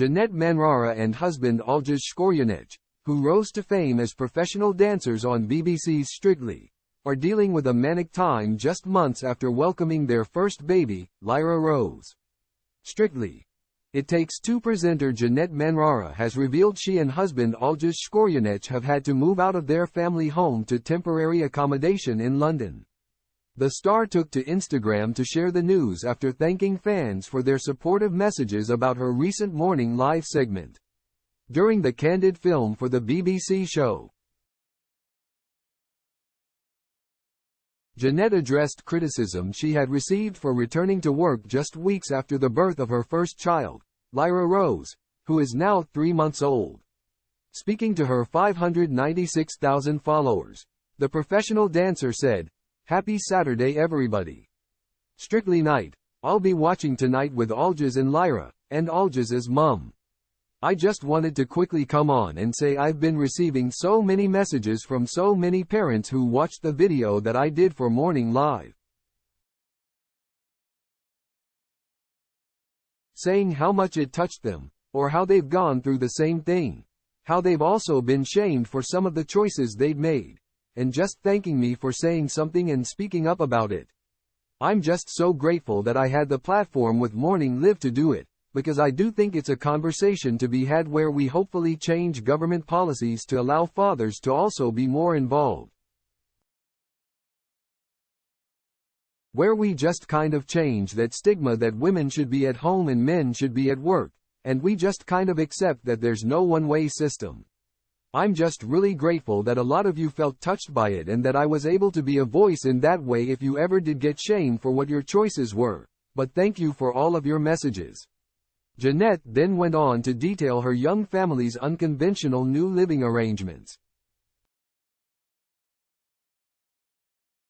Janette Manrara and husband Olgisz Skorianich, who rose to fame as professional dancers on BBC's Strictly, are dealing with a manic time just months after welcoming their first baby, Lyra Rose. Strictly. It Takes Two presenter Janette Manrara has revealed she and husband Olgisz Skorianich have had to move out of their family home to temporary accommodation in London. The star took to Instagram to share the news after thanking fans for their supportive messages about her recent morning live segment. During the candid film for the BBC show, Janette addressed criticism she had received for returning to work just weeks after the birth of her first child, Lyra Rose, who is now 3 months old. Speaking to her 596,000 followers, the professional dancer said, "Happy Saturday everybody. Strictly night. I'll be watching tonight with Olgisz and Lyra, and Olgiz's mum. I just wanted to quickly come on and say I've been receiving so many messages from so many parents who watched the video that I did for Morning Live, saying how much it touched them, or how they've gone through the same thing, how they've also been shamed for some of the choices they'd made, and just thanking me for saying something and speaking up about it. I'm just so grateful that I had the platform with Morning Live to do it, because I do think it's a conversation to be had where we hopefully change government policies to allow fathers to also be more involved. Where we just kind of change that stigma that women should be at home and men should be at work, and we just kind of accept that there's no one-way system. I'm just really grateful that a lot of you felt touched by it and that I was able to be a voice in that way if you ever did get shamed for what your choices were, but thank you for all of your messages." Janette then went on to detail her young family's unconventional new living arrangements,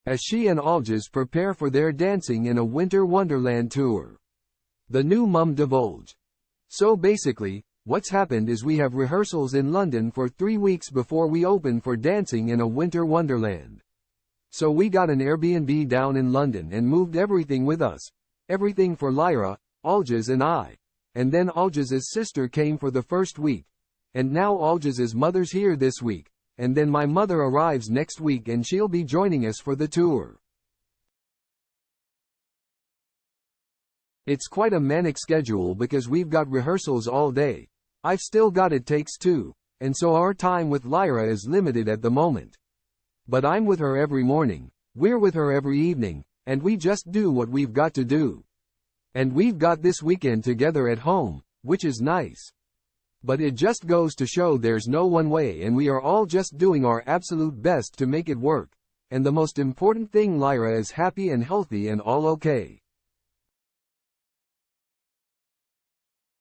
as she and Olgisz prepare for their Dancing in a Winter Wonderland tour. The new mum divulged, "So basically, what's happened is we have rehearsals in London for 3 weeks before we open for Dancing in a Winter Wonderland. So we got an Airbnb down in London and moved everything with us. Everything for Lyra, Olgisz and I. And then Olgiz's sister came for the first week. And now Olgiz's mother's here this week. And then my mother arrives next week and she'll be joining us for the tour. It's quite a manic schedule because we've got rehearsals all day. I've still got It Takes Two, and so our time with Lyra is limited at the moment. But I'm with her every morning, we're with her every evening, and we just do what we've got to do. And we've got this weekend together at home, which is nice. But it just goes to show there's no one way and we are all just doing our absolute best to make it work. And the most important thing, Lyra is happy and healthy and all okay."